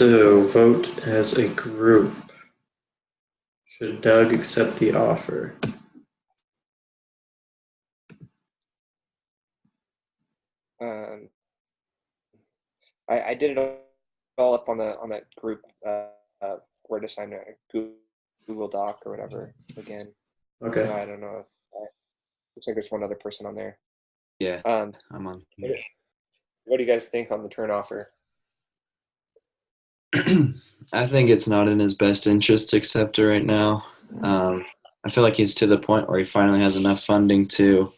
So, vote as a group. Should Doug accept the offer? I did it all up on that group word assignment, Google Doc or whatever. Again, Okay. I don't know if looks like there's one other person on there. Yeah, Um, I'm on. what do you guys think on the turn offer? I think it's not in his best interest to accept it right now. I feel like he's to the point where he finally has enough funding to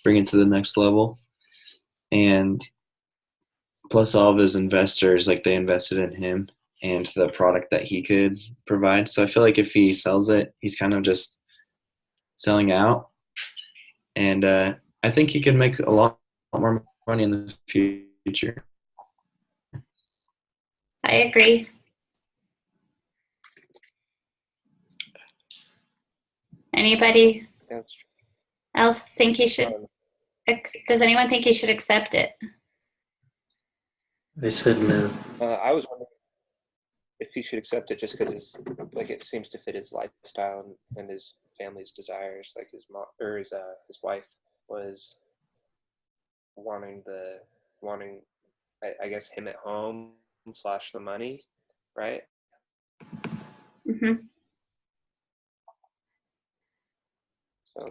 bring it to the next level. And plus all of his investors, like they invested in him and the product that he could provide. So I feel like if he sells it, he's kind of just selling out. And I think he could make a lot more money in the future. I agree. Anybody That's true. else think he should? Does anyone think he should accept it? I said no. I was wondering if he should accept it just because it seems to fit his lifestyle and his family's desires. Like his mom or his wife was wanting I guess him at home / the money, right? Mm-hmm. So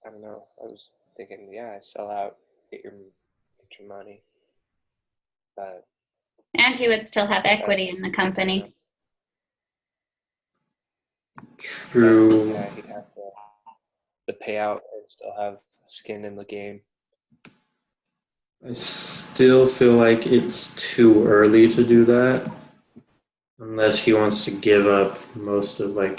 I don't know. I was thinking, yeah, sell out, get your money, but And he would still have equity in the company. True. Yeah, he'd have the payout and still have skin in the game. I still feel like it's too early to do that. Unless he wants to give up most of, I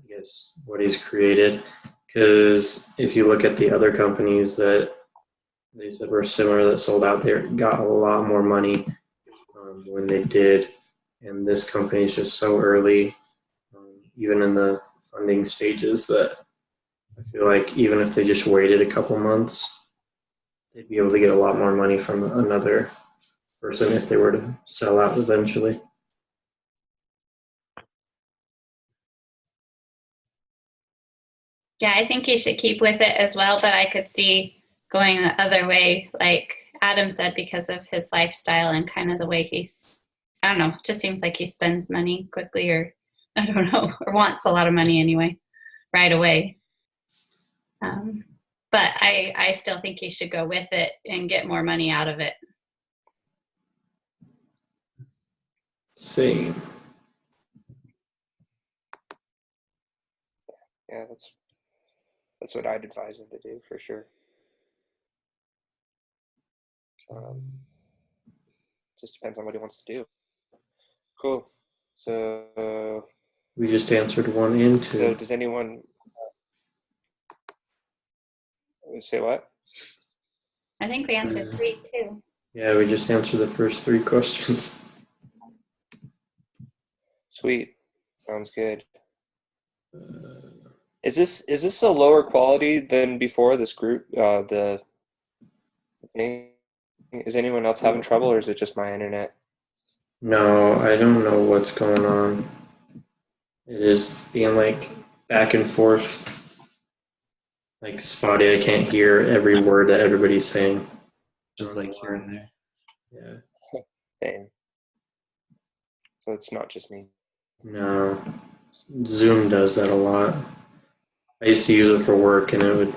guess, what he's created. Because if you look at the other companies that they said were similar that sold out, they got a lot more money when they did. And this company is just so early, even in the funding stages, that I feel like even if they just waited a couple months, they'd be able to get a lot more money from another person if they were to sell out eventually. Yeah, I think he should keep with it as well, but I could see going the other way, like Adam said, because of his lifestyle and kind of the way I don't know, just seems like he spends money quickly, or I don't know, or wants a lot of money anyway, right away. But I still think he should go with it and get more money out of it. Same. Yeah, that's what I'd advise him to do for sure. Just depends on what he wants to do. Cool. So we just answered 1 and 2. So does anyone say what? I think we answered 3 too. Yeah, we just answered the first 3 questions. Sweet. Sounds good. Is this a lower quality than before, this group? The thing? Is anyone else having trouble, or is it just my internet? No, I don't know what's going on. It is being back and forth, spotty. I can't hear every word that everybody's saying. Just here and there. Yeah. Same. So it's not just me. No. Zoom does that a lot. I used to use it for work and it would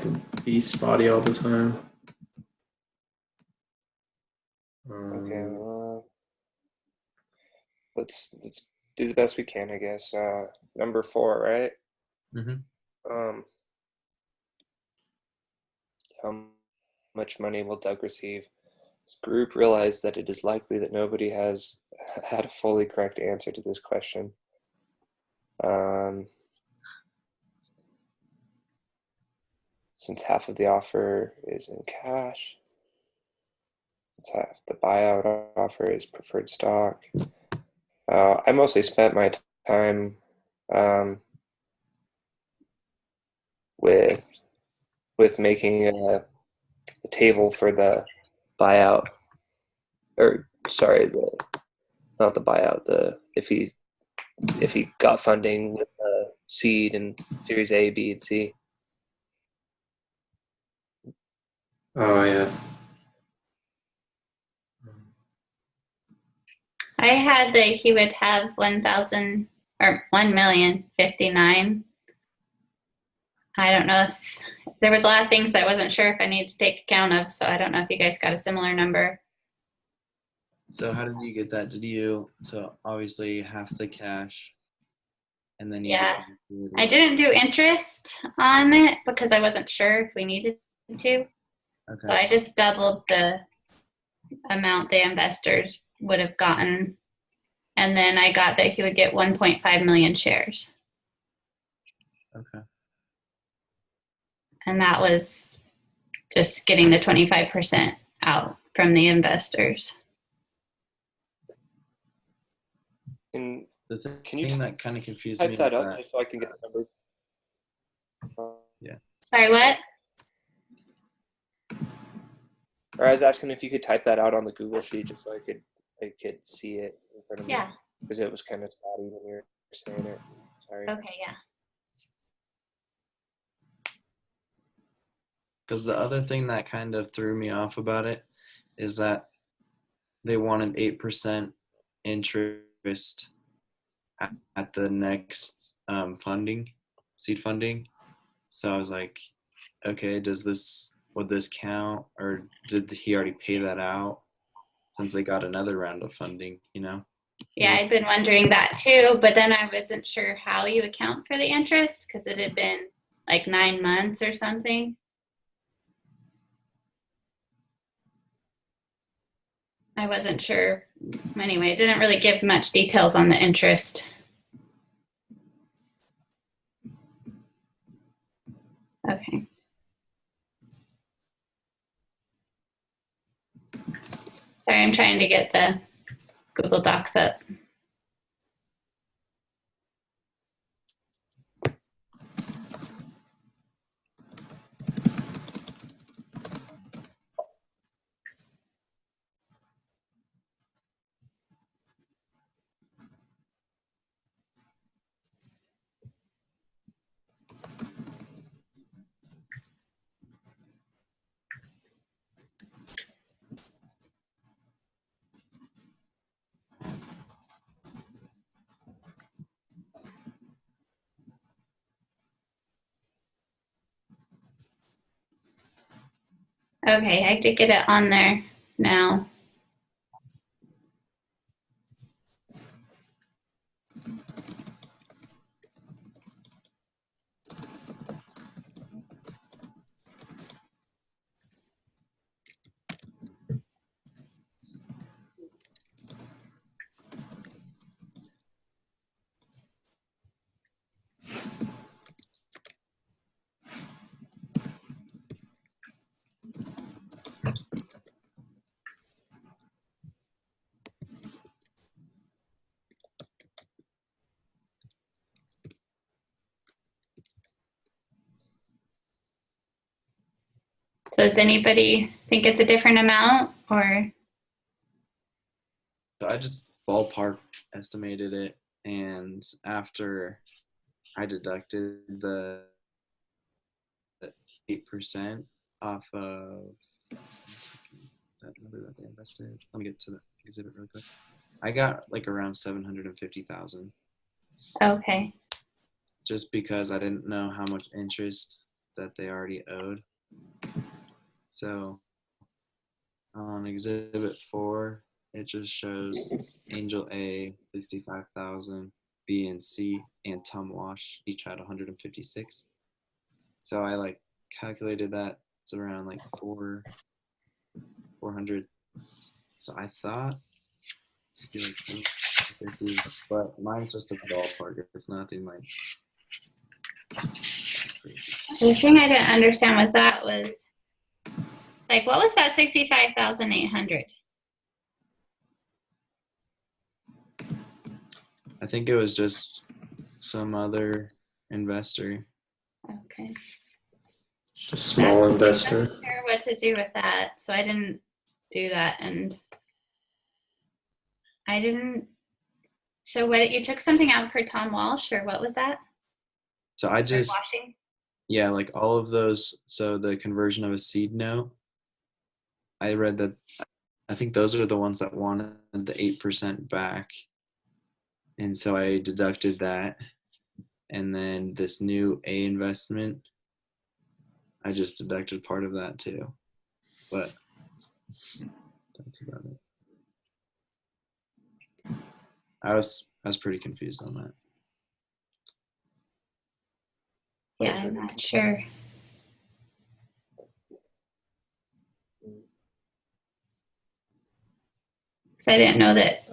be spotty all the time. Okay, let's do the best we can, I guess. Number 4, right? Mm-hmm. How much money will Doug receive? This group realized that it is likely that nobody has had a fully correct answer to this question. Since half of the offer is in cash, half the buyout offer is preferred stock. I mostly spent my time with making a table for the buyout, or sorry, not the buyout. If he got funding with seed and Series A, B, and C. Oh yeah. I had that he would have 1,000 or 1,059,000. I don't know if there was a lot of things I wasn't sure if I needed to take account of, so I don't know if you guys got a similar number. So how did you get that? So obviously half the cash, and then you Yeah. did I didn't do interest on it because I wasn't sure if we needed to. Okay. So I just doubled the amount the investors would have gotten. And then I got that he would get 1.5 million shares. Okay. And that was just getting the 25% out from the investors. And The Can you thing that kind of confused me type is that up that just so I can get the numbers? Sorry, what? Or I was asking if you could type that out on the Google sheet just so I could see it in front of me. Yeah. Because it was kind of spotty when you were saying it. Sorry. Okay, yeah. because the other thing that kind of threw me off about it is that they wanted 8% interest at the next seed funding. So I was like, okay, would this count, or did he already pay that out since they got another round of funding? Yeah, I'd been wondering that too, but then I wasn't sure how you account for the interest because it had been like 9 months or something. I wasn't sure. Anyway, it didn't really give much details on the interest. Okay. Sorry, I'm trying to get the Google Docs up. Okay, I did get it on there now. So does anybody think it's a different amount or? So I just ballpark estimated it, and after I deducted the 8% off of that number that they invested. Let me get to the exhibit really quick. I got like around 750,000, Okay. just because I didn't know how much interest that they already owed. So on exhibit 4, it just shows Angel A 65,000, B and C and Tom Wash each had 156. So I like calculated that it's around like 400. So I thought it'd be like 50, but mine's just a ballpark. It's nothing like crazy. The thing I didn't understand with that was, like, what was that 65,800? I think it was just some other investor. Okay. Just a small investor. I wasn't sure what to do with that, so I didn't do that, and I didn't So what, you took something out for Tom Walsh, or what was that? So I Or just, washing? yeah, like all of those. So the conversion of a seed note, I read that, I think those are the ones that wanted the 8% back. And so I deducted that. And then this new A investment, I just deducted part of that too. But that's about it. I was pretty confused on that. Yeah, I'm not sure. Because I didn't know that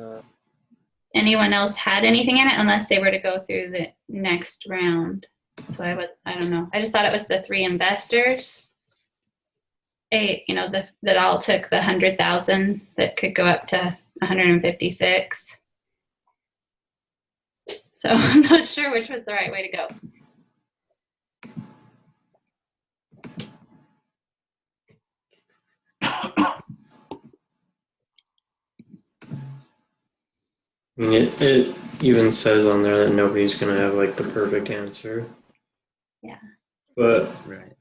anyone else had anything in it unless they were to go through the next round. So I don't know. I just thought it was the 3 investors. That all took the 100,000 that could go up to 156. So I'm not sure which was the right way to go. I mean, it even says on there that nobody's gonna have like the perfect answer. Yeah. But Right.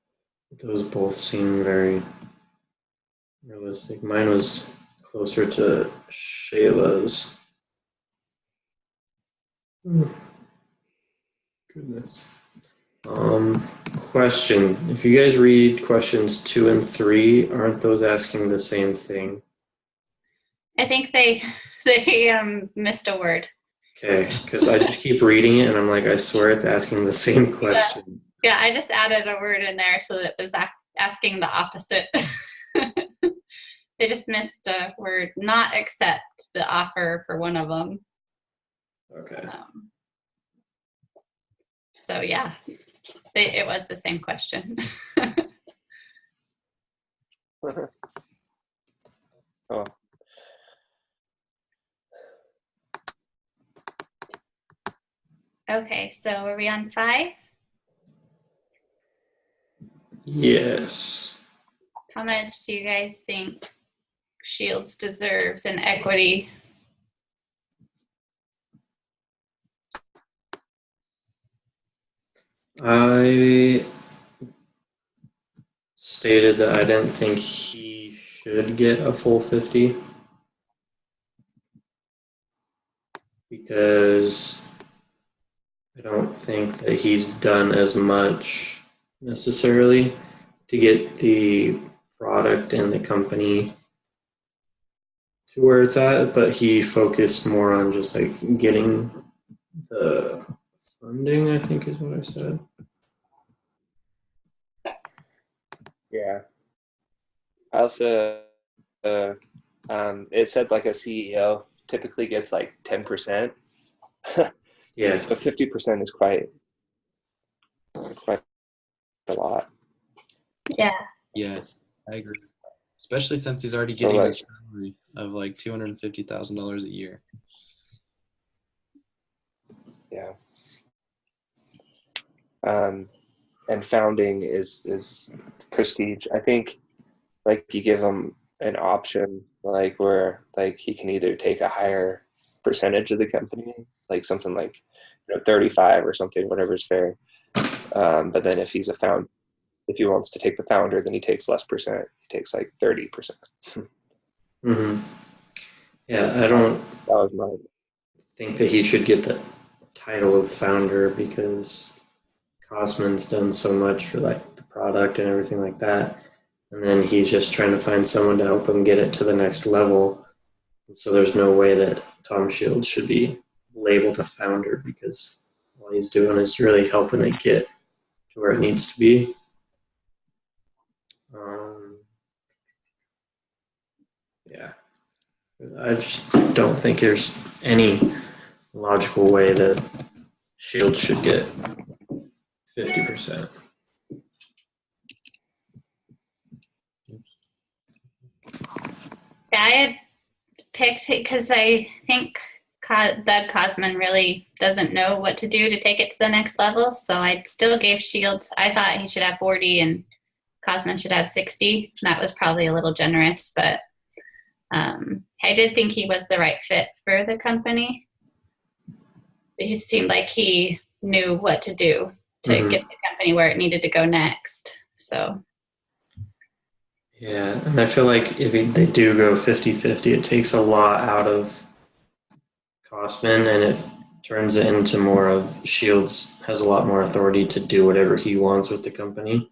those both seem very realistic. Mine was closer to Shayla's. Goodness. Question. If you guys read questions 2 and 3, aren't those asking the same thing? I think they missed a word. Okay, because I just keep reading it and I'm like, I swear it's asking the same question. Yeah, I just added a word in there so that it was asking the opposite. They just missed a word, not accept the offer for one of them. Okay. So yeah, it was the same question. Oh. Okay, so are we on 5? Yes. How much do you guys think Shields deserves in equity? I stated that I didn't think he should get a full 50 because I don't think that he's done as much necessarily to get the product and the company to where it's at, but he focused more on just like getting the funding, I think is what I said. Yeah. I also, it said like a CEO typically gets like 10%. Yeah. So 50% is quite a lot. Yeah. Yeah, I agree. Especially since he's already So, getting like- a salary of like $250,000 a year. Yeah. And founding is prestige. I think like you give him an option like where like he can either take a higher percentage of the company, like something like 35 or something, whatever's fair. But then if he's if he wants to take the founder, then he takes less percent. He takes like 30%. Mm-hmm. Yeah, I don't That was my think that he should get the title of founder because Cosman's done so much for like the product and everything like that. And then he's just trying to find someone to help him get it to the next level. And so there's no way that Tom Shields should be labeled a founder because all he's doing is really helping it get to where it needs to be. Yeah. I just don't think there's any logical way that Shields should get 50%. Yeah, I had picked because I think Doug Cosman really doesn't know what to do to take it to the next level. So I still gave Shields. I thought he should have 40 and Cosman should have 60. That was probably a little generous, but I did think he was the right fit for the company. he seemed like he knew what to do to Mhm. get the company where it needed to go next. So Yeah, and I feel like if they do go 50-50, it takes a lot out of Costman and it turns it into more of Shields has a lot more authority to do whatever he wants with the company.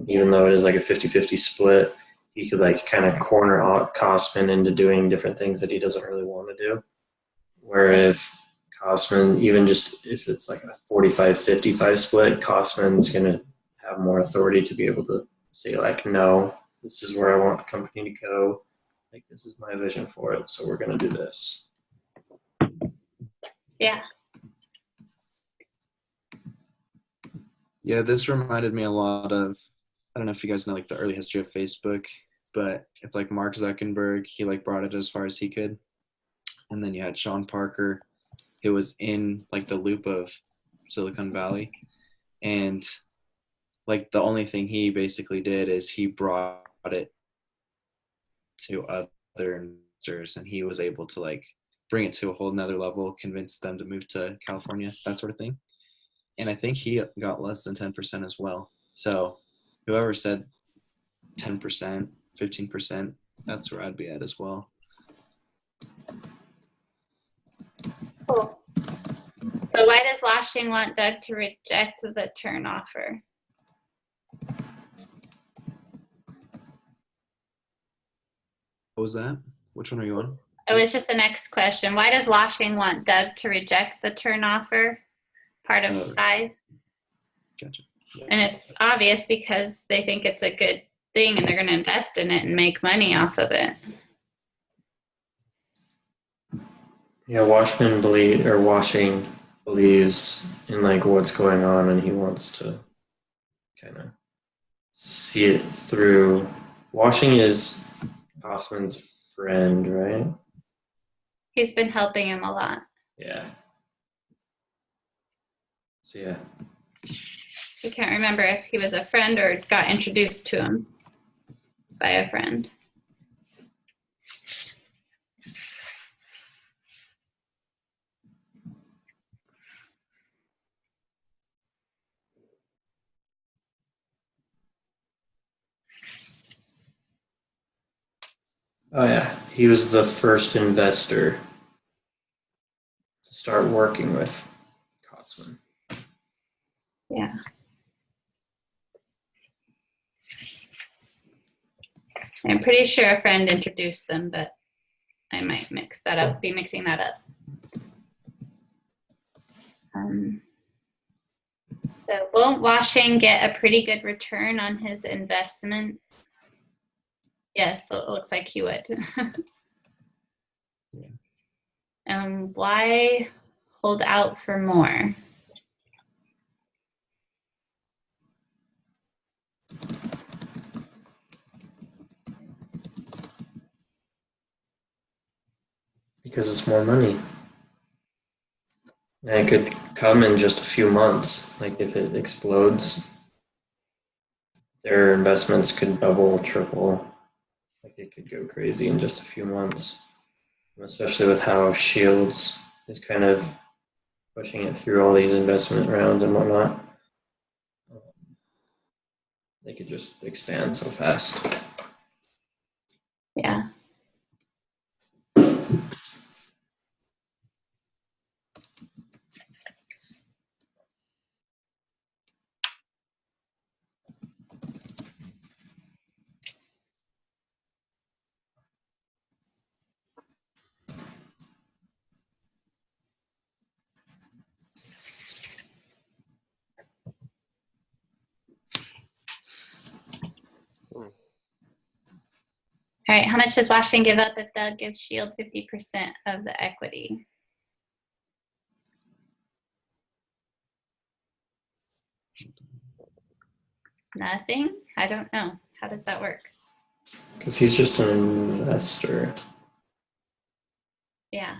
Even though it is like a 50-50 split, he could like kind of corner out Costman into doing different things that he doesn't really want to do. Where if Costman, even just if it's like a 45-55 split, Costman's going to have more authority to be able to say like, no, this is where I want the company to go. Like, this is my vision for it. So we're going to do this. yeah. Yeah, this reminded me a lot of, I don't know if you guys know like the early history of Facebook, but it's like Mark Zuckerberg, he like brought it as far as he could. And then you had Sean Parker, who was in like the loop of Silicon Valley. And like the only thing he basically did is he brought it to other investors and he was able to like bring it to a whole nother level, convince them to move to California, that sort of thing. And I think he got less than 10% as well. So whoever said 10%, 15%, that's where I'd be at as well. Cool. So why does Washing want Doug to reject the turn offer? What was that? Which one are you on? Oh, it's just the next question. Why does Washing want Doug to reject the turn offer? Part of 5. Gotcha. And it's obvious because they think it's a good thing and they're going to invest in it and make money off of it. Yeah, Washing believes in like what's going on and he wants to kind of see it through. Washing is Costman's friend, right? He's been helping him a lot. Yeah. So yeah. I can't remember if he was a friend or got introduced to him by a friend. Oh yeah, he was the first investor to start working with Costman. Yeah. I'm pretty sure a friend introduced them, but I might be mixing that up. So won't Washing get a pretty good return on his investment? Yes, it looks like he would. Why hold out for more? Because it's more money. And it could come in just a few months. Like if it explodes, their investments could double, triple. Like it could go crazy in just a few months. And especially with how Shields is kind of pushing it through all these investment rounds and whatnot. They could just expand so fast. Yeah. All right, how much does Washington give up if Doug gives Shield 50% of the equity? Nothing? I don't know. How does that work? Because he's just an investor. Yeah.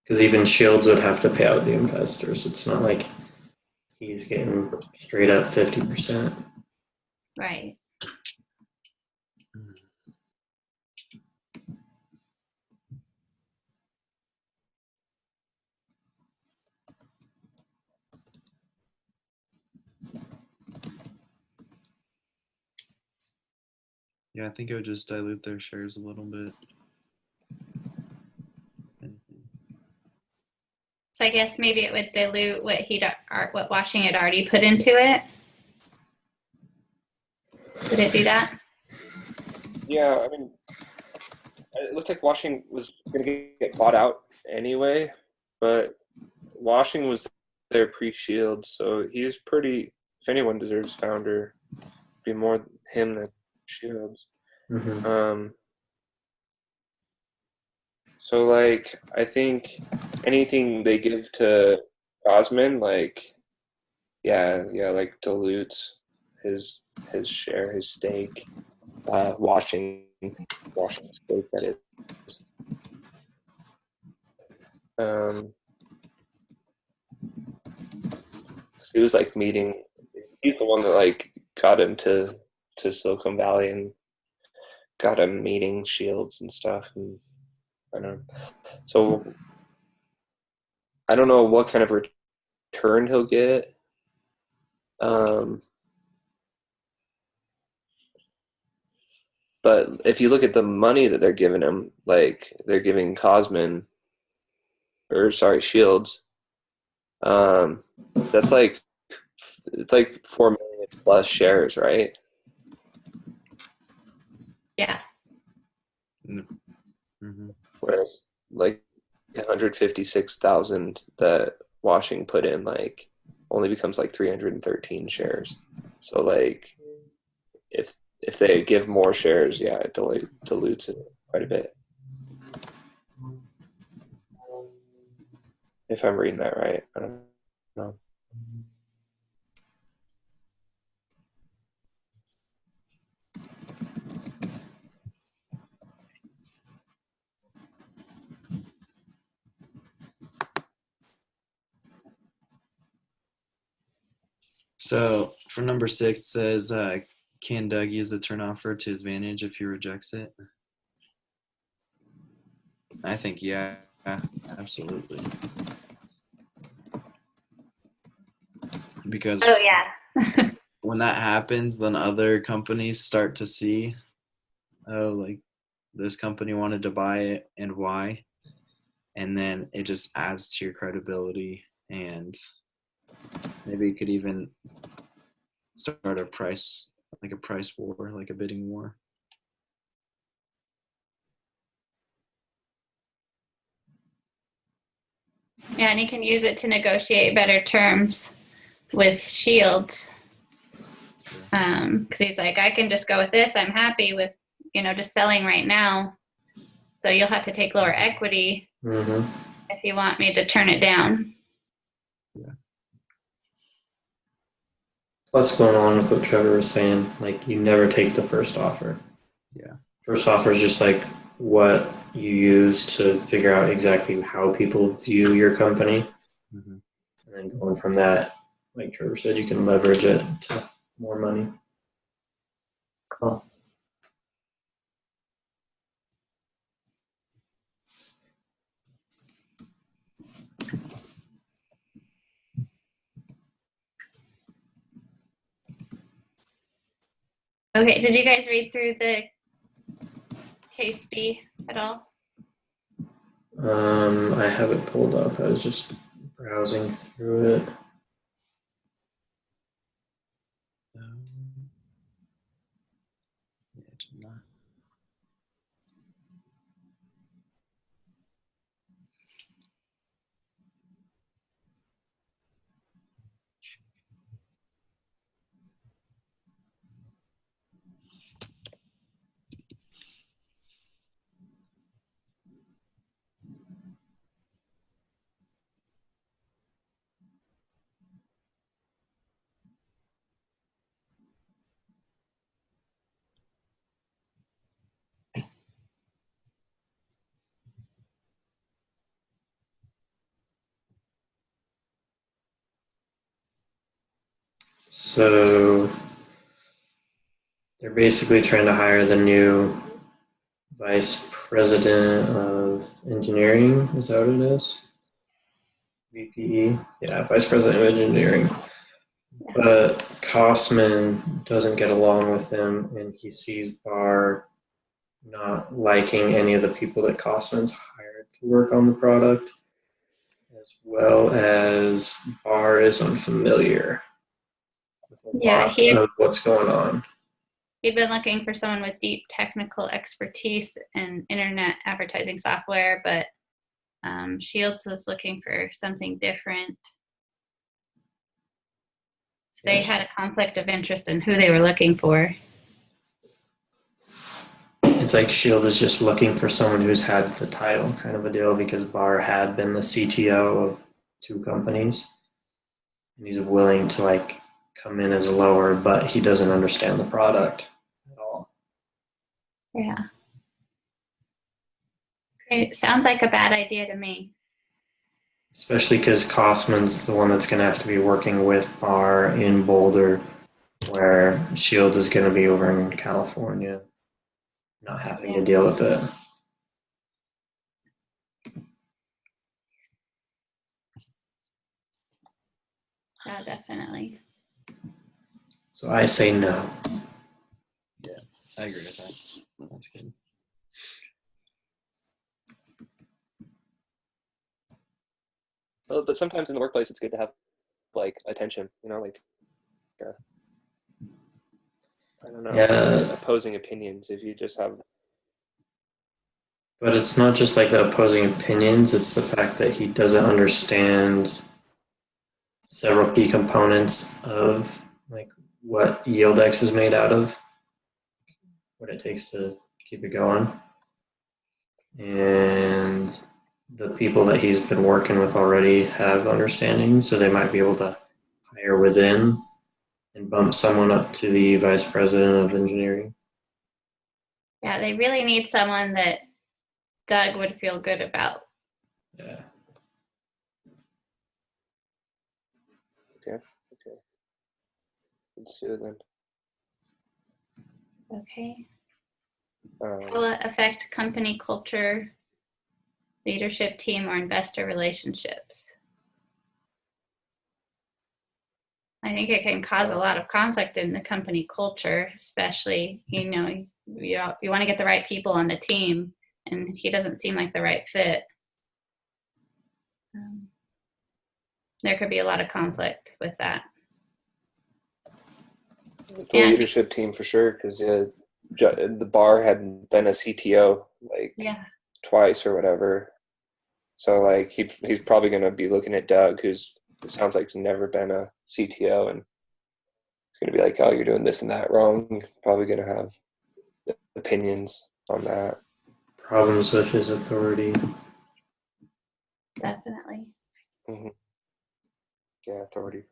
Because even Shields would have to pay out the investors. It's not like he's getting straight up 50%. Right. Yeah, I think it would just dilute their shares a little bit. So I guess maybe it would dilute what Washing had already put into it. Would it do that? Yeah, I mean, it looked like Washing was going to get bought out anyway, but Washing was their pre-Shield, so he was pretty. If anyone deserves founder, it'd be more him than Shields. Mm-hmm. So like, I think anything they give to Osman, like, yeah, like dilutes his share, his stake. Washing stake, that is. He was like meeting. He's the one that like got him to Silicon Valley and got him meeting Shields and stuff. And I don't know. So I don't know what kind of return he'll get. But if you look at the money that they're giving him, like they're giving Cosman, or sorry, Shields, that's like it's like 4 million plus shares, right? Yeah. Mm-hmm. Whereas like 156,000 that Washing put in, like only becomes like 313 shares. So like if they give more shares, yeah, it dilutes it quite a bit. If I'm reading that right, I don't know. So for number 6, it says, can Doug use a turn offer to his advantage if he rejects it? I think, yeah, absolutely. Because Oh yeah. when that happens, then other companies start to see, oh, like this company wanted to buy it and why. And then it just adds to your credibility, and maybe you could even start a price war, like a bidding war. Yeah, and he can use it to negotiate better terms with Shields. Because he's like, I can just go with this. I'm happy with, just selling right now. So you'll have to take lower equity if you want me to turn it down. Yeah. Plus, going on with what Trevor was saying, like you never take the first offer. Yeah. First offer is just like what you use to figure out exactly how people view your company. Mm-hmm. And then going from that, like Trevor said, you can leverage it to more money. Cool. Okay, did you guys read through the case B at all? I have it pulled up. I was just browsing through it. So they're basically trying to hire the new vice president of engineering. Is that what it is? VPE? Yeah, vice president of engineering. But Kosman doesn't get along with him, and he sees Barr not liking any of the people that Kosman's hired to work on the product, as well as Barr is unfamiliar with a Yeah, lot of what's going on. he'd been looking for someone with deep technical expertise in internet advertising software, but Shields was looking for something different. So they Yes. had a conflict of interest in who they were looking for. It's like Shield is just looking for someone who's had the title, kind of a deal, because Barr had been the CTO of 2 companies, and he's willing to like come in as a lower, but he doesn't understand the product at all. Yeah. Great. Sounds like a bad idea to me. Especially because Kosman's the one that's going to have to be working with Barr in Boulder, where Shields is going to be over in California, not having to deal with it. Yeah, definitely. So I say no. I agree with that. That's good. Well, but sometimes in the workplace, it's good to have like attention. You know, like I don't know, Yeah. opposing opinions. If you just have, But it's not just like the opposing opinions, it's the fact that he doesn't understand several key components of like what YieldX is made out of, what it takes to keep it going. And the people that he's been working with already have understanding, so they might be able to hire within and bump someone up to the vice president of engineering. Yeah, they really need someone that Doug would feel good about. Yeah. okay, let's do it then. Okay. How will it affect company culture, leadership team, or investor relationships? I think it can cause a lot of conflict in the company culture, especially, you want to get the right people on the team, and he doesn't seem like the right fit. There could be a lot of conflict with that. The leadership team for sure, because the Barr hadn't been a CTO like twice or whatever. So like he's probably going to be looking at Doug, who's sounds like he's never been a CTO, and he's going to be like, "Oh, you're doing this and that wrong." Probably going to have opinions on that. Problems with his authority. Definitely. Mm-hmm. Yeah, authority.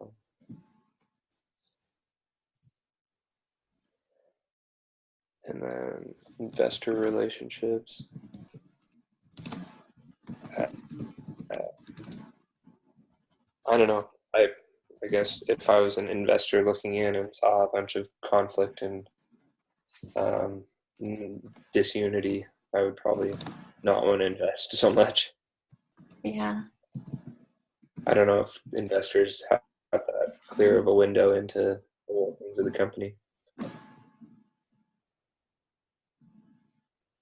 And then investor relationships. I don't know. I guess if I was an investor looking in and saw a bunch of conflict and disunity, I would probably not want to invest so much. Yeah. I don't know if investors have that clear of a window into the workings of the company.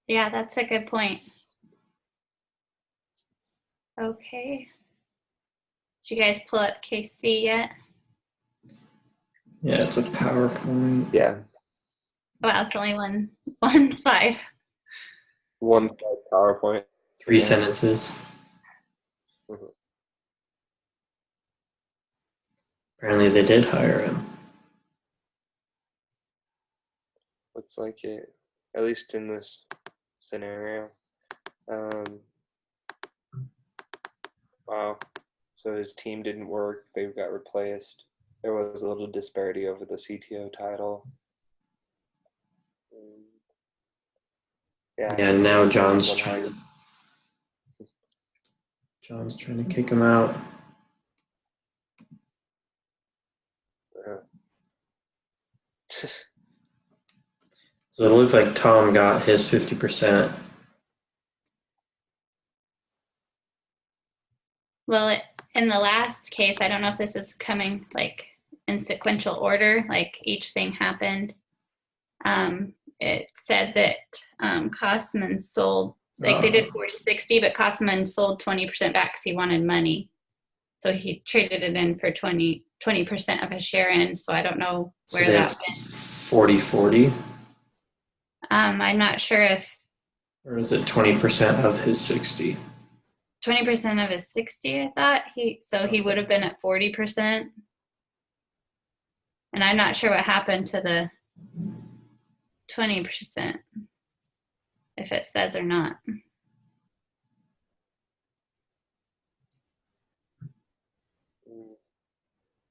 Yeah, that's a good point. Okay. Did you guys pull up KC yet? Yeah, it's a PowerPoint. Yeah. Well, it's only one slide. One slide PowerPoint. 3 sentences. Mm-hmm. Apparently they did hire him. Looks like it, at least in this scenario. Wow. So his team didn't work. They got replaced. There was a little disparity over the CTO title. Yeah, now John's trying to kick him out. So it looks like Tom got his 50%. Well, in the last case, I don't know if this is coming like in sequential order, like each thing happened. It said that Kosman sold, like they did 40-60, but Kosman sold 20% back because he wanted money. So he traded it in for 20% of his share in. So I don't know So where they that have went. 40-40, I'm not sure if or is it 20% of his 60? 20% of his 60, I thought. He would have been at 40%. And I'm not sure what happened to the 20%, if it says or not.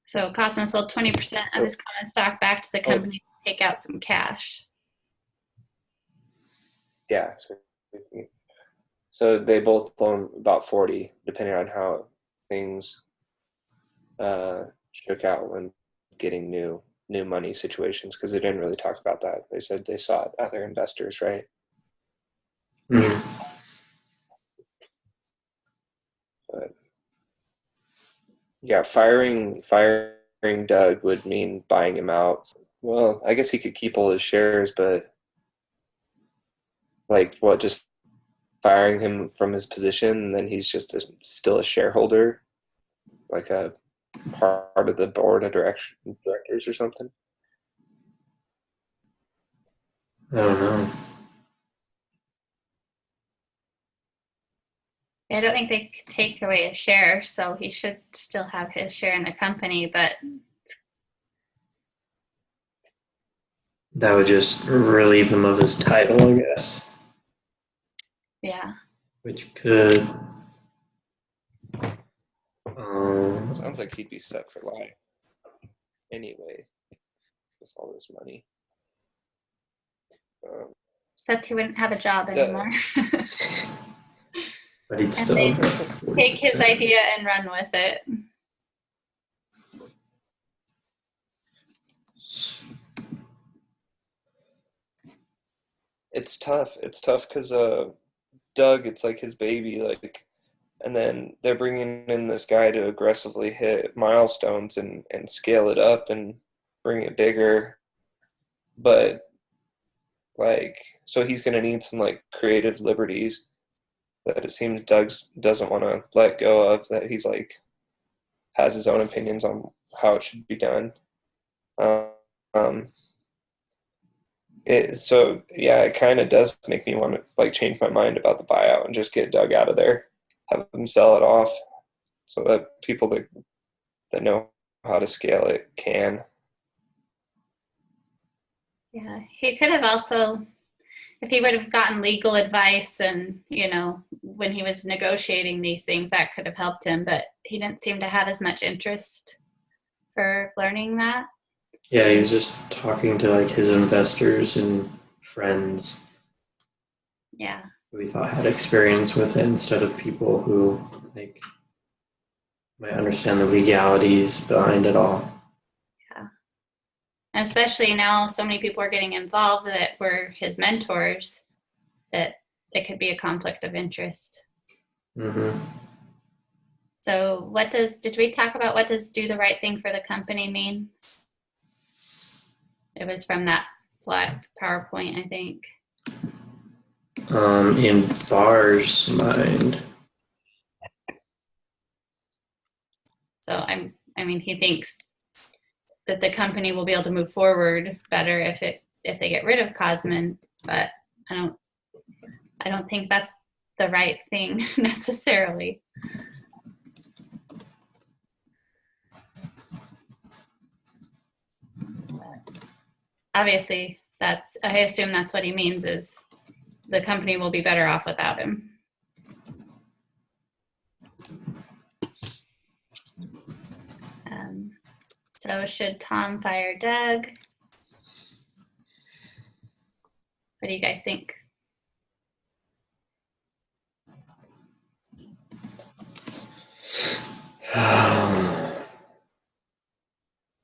So Cosmo sold 20% of his common stock back to the company to take out some cash. Yeah. So they both own about 40, depending on how things shook out when getting new money situations, because they didn't really talk about that. They said they sought other investors, right? Mm-hmm. But yeah, firing Doug would mean buying him out. Well, I guess he could keep all his shares, but like what, just firing him from his position and then he's just still a shareholder, like a part of the board of directors or something? I don't know. I don't think they could take away a share, so he should still have his share in the company, but That would just relieve him of his title, I guess. yeah. Which could. Sounds like he'd be set for life anyway with all this money. Except he wouldn't have a job anymore. But he'd still And have they take his idea and run with it. It's tough. It's tough because Doug, it's like his baby, like, and then they're bringing in this guy to aggressively hit milestones and scale it up and bring it bigger. But like, so he's going to need some like creative liberties that it seems Doug doesn't want to let go of, that he's like has his own opinions on how it should be done. So yeah, it kind of does make me want to like change my mind about the buyout and just get Doug out of there, have him sell it off, so that people that know how to scale it can. Yeah, he could have also, if he would have gotten legal advice and, when he was negotiating these things, that could have helped him, but he didn't seem to have as much interest for learning that. Yeah, he's just talking to like his investors and friends. Yeah. Who we thought had experience with it instead of people who like might understand the legalities behind it all. Yeah. And especially now so many people are getting involved that were his mentors, that it could be a conflict of interest. Mm-hmm. So did we talk about what does do the right thing for the company mean? It was from that slide PowerPoint, I think. In Barr's mind. So he thinks that the company will be able to move forward better if they get rid of Cosman, but I don't think that's the right thing necessarily. Obviously, I assume that's what he means, is the company will be better off without him. So should Tom fire Doug? What do you guys think?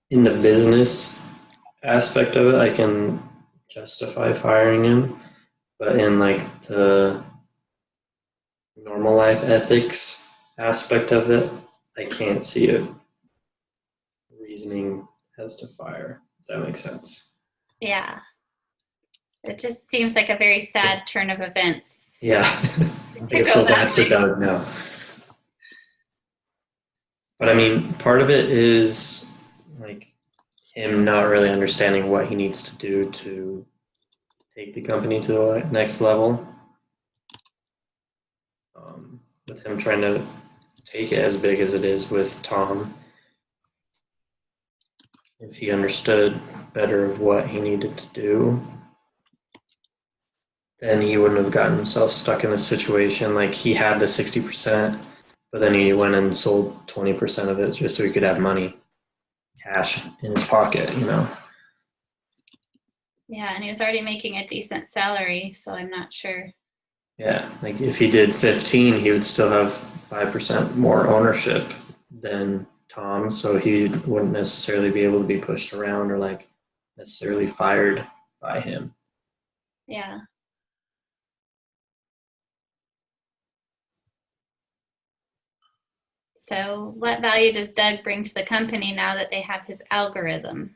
In the business aspect of it, I can justify firing him, but in like the normal life ethics aspect of it, I can't see it reasoning has to fire. If that makes sense. Yeah. It just seems like a very sad turn of events. Yeah. To I go feel that bad for way. Doug now. But I mean, part of it is like him not really understanding what he needs to do to take the company to the next level. With him trying to take it as big as it is with Tom, if he understood better of what he needed to do, then he wouldn't have gotten himself stuck in this situation. Like he had the 60%, but then he went and sold 20% of it just so he could have money, cash in his pocket, you know? Yeah, and he was already making a decent salary, so I'm not sure. Yeah, like if he did 15, he would still have 5% more ownership than Tom, so he wouldn't necessarily be able to be pushed around or like necessarily fired by him. Yeah. So, what value does Doug bring to the company now that they have his algorithm?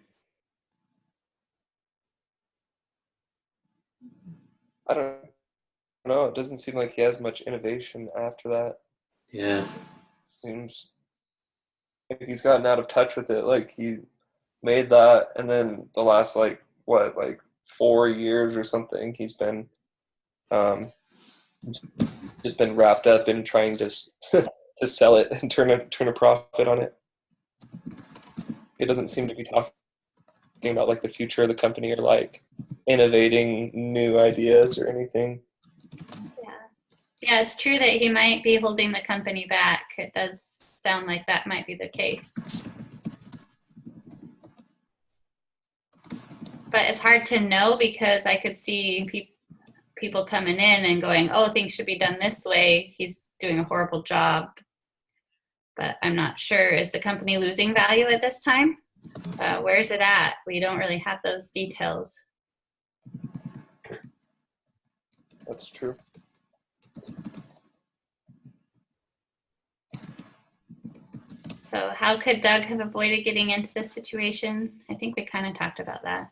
I don't know. It doesn't seem like he has much innovation after that. Yeah. Seems like he's gotten out of touch with it. Like he made that, and then the last like 4 years or something, he's been just been wrapped up in trying to to sell it and turn a profit on it. It doesn't seem to be talking about like the future of the company or like innovating new ideas or anything. Yeah. Yeah, it's true that he might be holding the company back. It does sound like that might be the case. But it's hard to know because I could see people coming in and going, oh, things should be done this way. He's doing a horrible job. But I'm not sure. Is the company losing value at this time? Where's it at? We don't really have those details. That's true. So how could Doug have avoided getting into this situation? I think we kind of talked about that.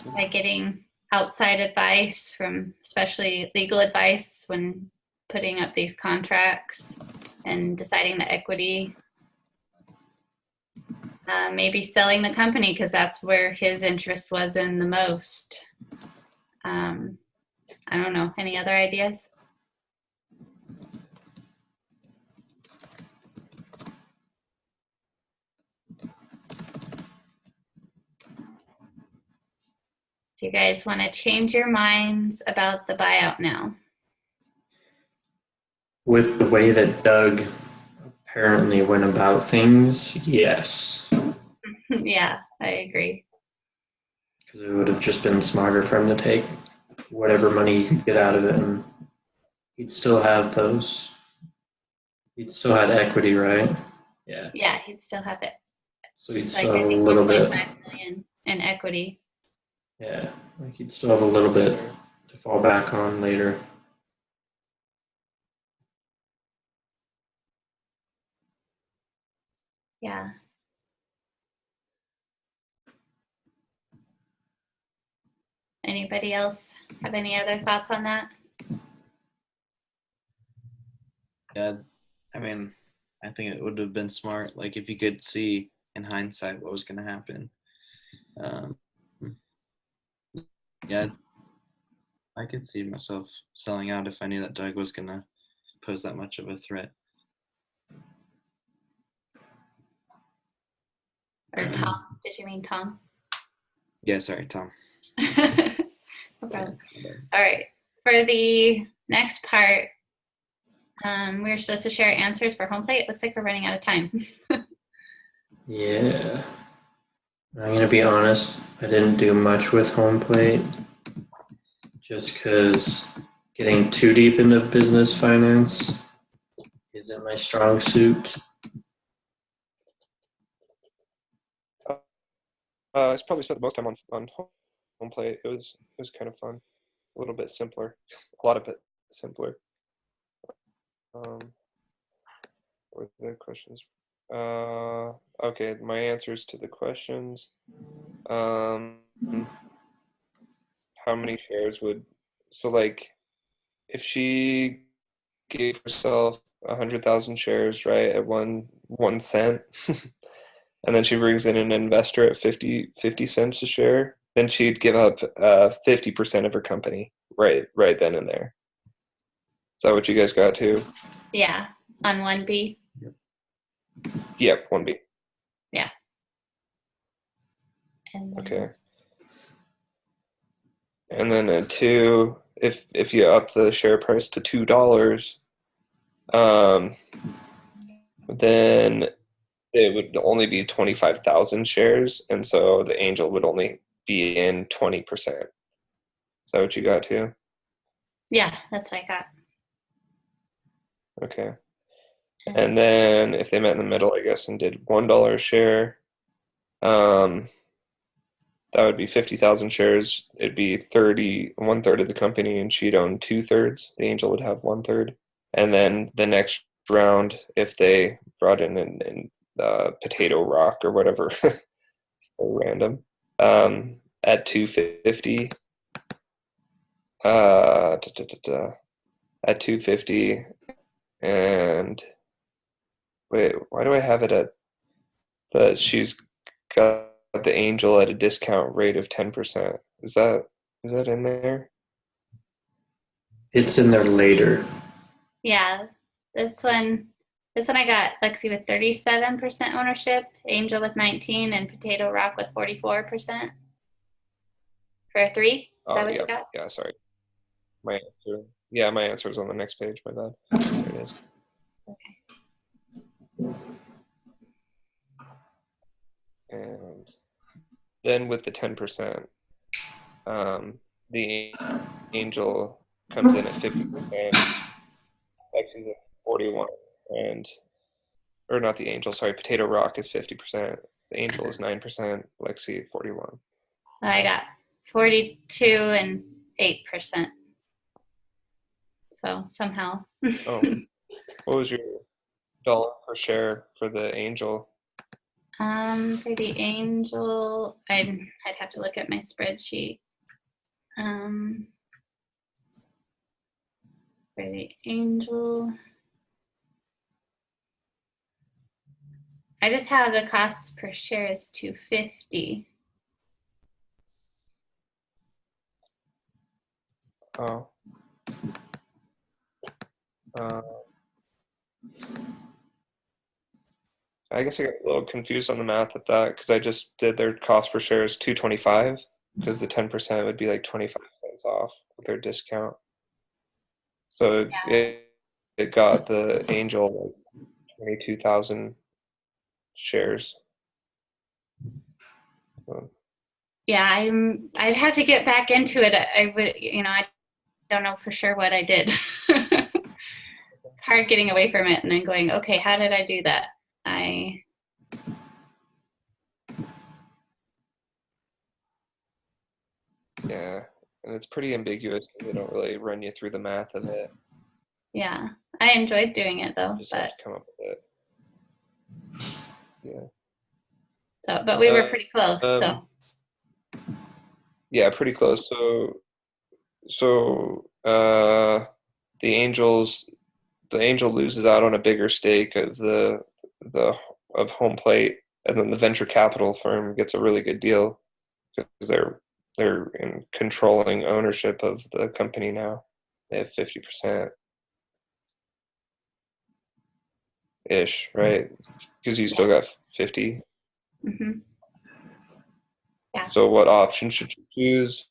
By getting outside advice from, especially legal advice when putting up these contracts and deciding the equity. Maybe selling the company because that's where his interest was in the most. I don't know. Any other ideas? Do you guys want to change your minds about the buyout now? With the way that Doug apparently went about things, yes. Yeah, I agree. Because it would have just been smarter for him to take whatever money he could get out of it, and he'd still have those. He'd still had equity, right? Yeah. Yeah, he'd still have it. So he'd Like still I have a think little 1.5 bit. million in equity. Yeah, like he'd still have a little bit to fall back on later. Yeah. Anybody else have any other thoughts on that? Yeah, I mean, I think it would have been smart. Like if you could see in hindsight what was going to happen. Yeah, I could see myself selling out if I knew that Doug was going to pose that much of a threat. Or Tom? Did you mean Tom? Yeah, sorry, Tom. No problem. All right. For the next part, we were supposed to share answers for home plate. Looks like we're running out of time. Yeah. I'm going to be honest, I didn't do much with home plate just because getting too deep into business finance isn't my strong suit. I probably spent the most time on home plate. It was kind of fun, a little bit simpler, a lot of bit simpler. What were the questions? Okay, my answers to the questions. Um, how many shares would, so like, if she gave herself 100,000 shares, right, at one cent, and then she brings in an investor at 50 cents a share, then she'd give up 50% of her company, right then and there. Is that what you guys got to? Yeah, on 1B. Yep, 1B. Yeah. And then, Okay. And then at 2, if you up the share price to $2, then it would only be 25,000 shares, and so the angel would only be in 20%. Is that what you got to? yeah, that's what I got. Okay. And then if they met in the middle, I guess, and did $1 a share, that would be 50,000 shares. It'd be 1/3 of the company, and she'd own 2/3. The angel would have 1/3. And then the next round, if they brought in Potato Rock or whatever, so random, at 250, at 250, and wait, why do I have it at that she's got the angel at a discount rate of 10%? Is that in there? It's in there later. Yeah, this one I got Lexi with 37% ownership, Angel with 19, and Potato Rock with 44%. For 3? Is that what yeah, you got? yeah, sorry. My answer was on the next page, my bad. There it is. Okay. And then with the 10%, the angel comes in at 50%, Lexi's at 41, or not the angel, sorry, Potato Rock is 50%, the angel is 9%, Lexi 41. I got 42 and 8%. So somehow. Oh, what was your dollar per share for the angel? For the angel, I'd have to look at my spreadsheet. For the angel, I just have the costs per share is $2.50. Oh. I guess I got a little confused on the math at that because I just did their cost per share is $2.25 because the 10% would be like 25 cents off with their discount. So it got the angel like 22,000 shares. So, Yeah, I'd have to get back into it. I would, I don't know for sure what I did. It's hard getting away from it and then going, okay, how did I do that? yeah, and it's pretty ambiguous. They don't really run you through the math of it. Yeah, I enjoyed doing it though. You just have to come up with it. Yeah. So, but we were pretty close. So. Yeah, pretty close. So the angel loses out on a bigger stake of of home plate, and then the venture capital firm gets a really good deal because they're in controlling ownership of the company now. They have 50% ish, right? Because you still got 50. Mm-hmm. Yeah. So what option should you choose?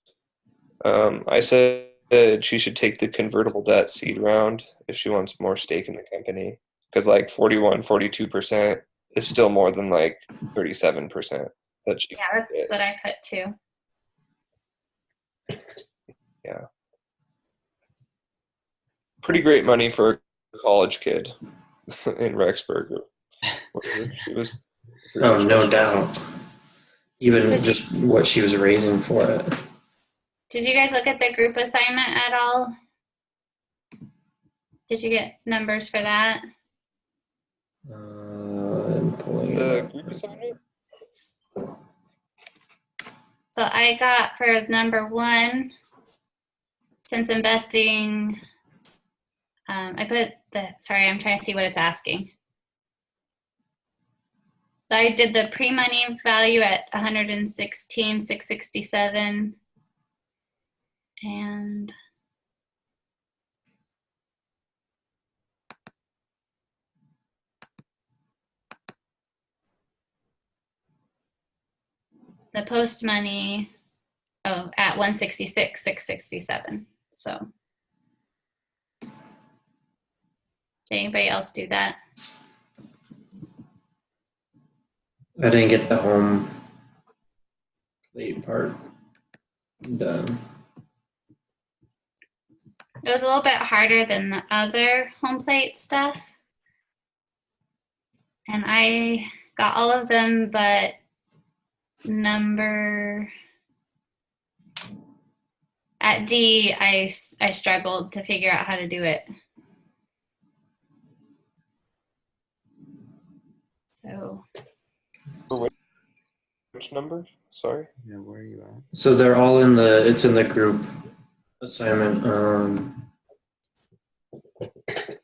I said she should take the convertible debt seed round if she wants more stake in the company. Because like 42% is still more than like 37% that she Yeah, that's what I put too. Yeah. Pretty great money for a college kid in Rexburg. She was. Oh, no doubt. Even just what she was raising for it. Did you guys look at the group assignment at all? Did you get numbers for that? the group assignment? So I got for number 1, since investing, I put sorry, I'm trying to see what it's asking. So I did the pre-money value at 116,667, and the post money, at 166,667. So did anybody else do that? I didn't get the home plate part done. It was a little bit harder than the other home plate stuff. And I got all of them, but at D, I struggled to figure out how to do it. So. Which number? Sorry. Yeah, where are you at? So they're all it's in the group assignment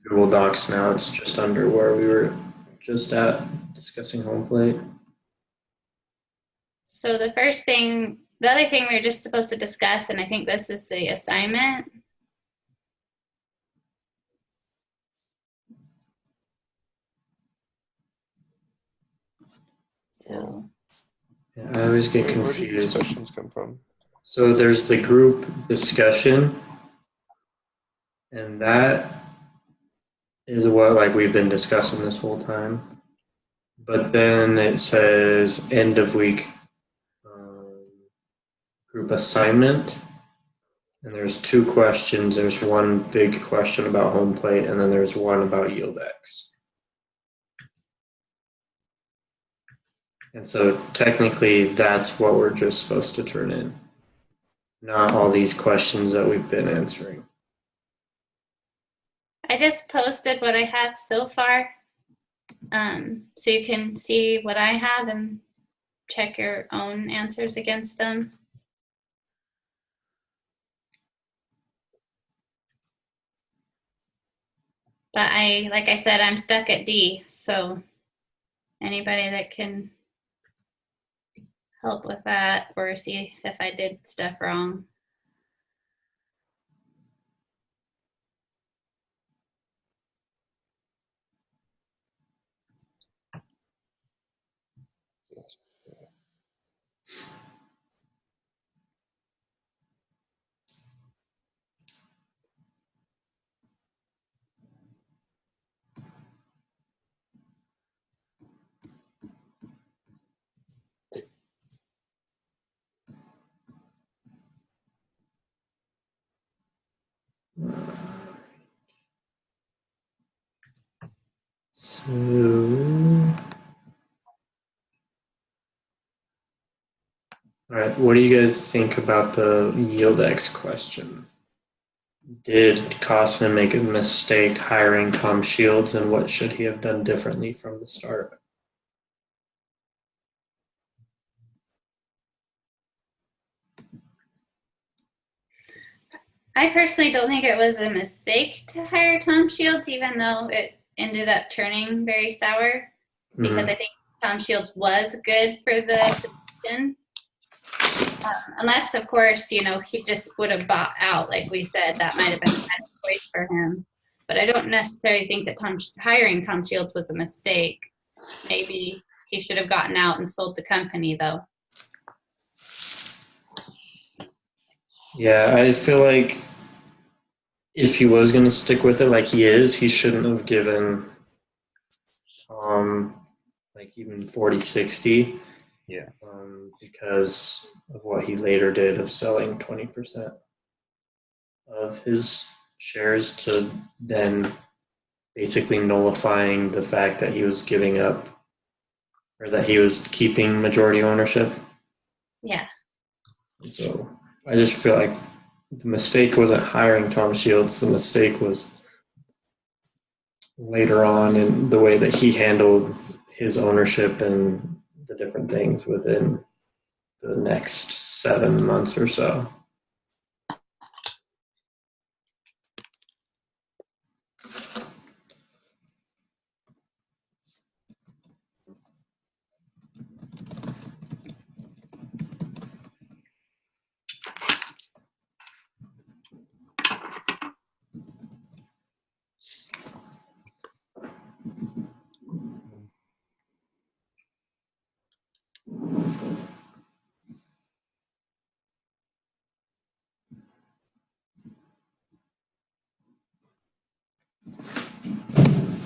Google Docs now. It's just under where we were just at discussing home plate. So the other thing we were just supposed to discuss, and I think this is the assignment. So. Yeah, I always get Where did these confused. questions come from? So there's the group discussion, and that is what we've been discussing this whole time. But then it says end of week group assignment, and there's 2 questions. There's one big question about home plate, and then there's one about YieldX. And so technically that's what we're just supposed to turn in, not all these questions that we've been answering. I just posted what I have so far, so you can see what I have and check your own answers against them. But like I said, I'm stuck at D, so anybody that can help with that or see if I did stuff wrong. So, all right, what do you guys think about the YieldX question? Did Kosman make a mistake hiring Tom Shields, and what should he have done differently from the start? I personally don't think it was a mistake to hire Tom Shields, even though it ended up turning very sour, because I think Tom Shields was good for the position. Unless, of course, he just would have bought out, like we said, that might have been a bad choice for him. But I don't necessarily think that hiring Tom Shields was a mistake. Maybe he should have gotten out and sold the company, though. Yeah, I feel like if he was going to stick with it like he is, he shouldn't have given even 40-60. Yeah. Because of what he later did of selling 20% of his shares to then basically nullifying the fact that he was giving up or that he was keeping majority ownership. Yeah. And so I just feel like the mistake wasn't hiring Tom Shields. The mistake was later on in the way that he handled his ownership and the different things within the next 7 months or so.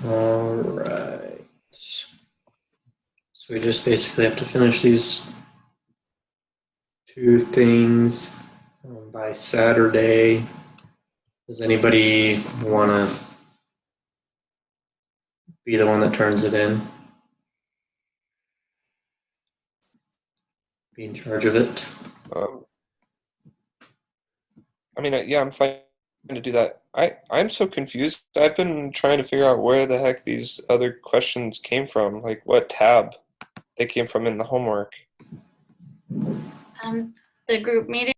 All right. So we just basically have to finish these 2 things by Saturday. Does anybody want to be the one that turns it in? Be in charge of it? I mean, yeah, I'm fine to do that. I'm so confused. I've been trying to figure out where the heck these other questions came from, like what tab they came from in the homework. The group meeting.